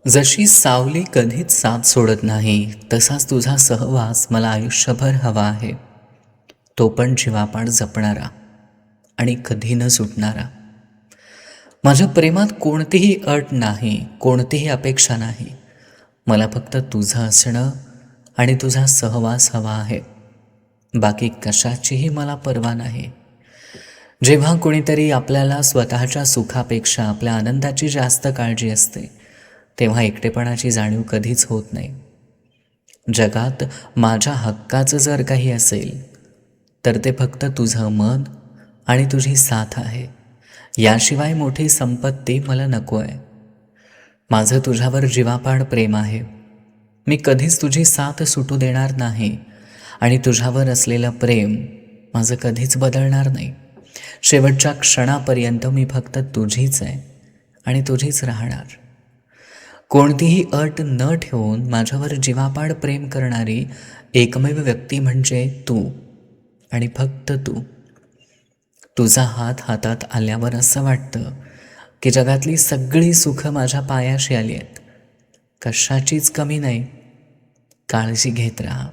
जशी सावली कधीच साथ सोडत नाही, तसाच तुझा सहवास मला आयुष्यभर हवा आहे. तो पण जीवापाड जपणारा आणि कधी न सुटणारा. माझ्या प्रेमात कोणतीही अट नाही, कोणतीही अपेक्षा नाही. मला फक्त तुझं असणं आणि तुझा सहवास हवा आहे. बाकी कशाचीही मला पर्वा नाही. जेव्हा कोणीतरी आपल्याला स्वतःच्या सुखापेक्षा आपल्या आनंदाची जास्त काळजी असते, तेव्हा एकटेपणाची जाणीव कधीच होत नाही. जगात माझ्या हक्काचं जर काही असेल तर ते फक्त तुझं मन आणि तुझी साथ आहे. याशिवाय मोठी संपत्ती मला नको आहे. माझं तुझ्यावर जीवापाड प्रेम आहे. मी कधीच तुझी साथ सुटू देणार नाही आणि तुझ्यावर असलेलं प्रेम माझं कधीच बदलणार नाही. शेवटच्या क्षणापर्यंत मी फक्त तुझीच आहे आणि तुझीच राहणार. कोणतीही अट न ठेवून माझ्यावर जीवापाड प्रेम करणारी एकमेव व्यक्ती म्हणजे तू आणि फक्त तू. तुझा हात हातात आल्यावर असं वाटतं की जगातली सगळी सुखं माझ्या पायाशी आली आहेत. कशाचीच कमी नाही. काळजी घेत राहा.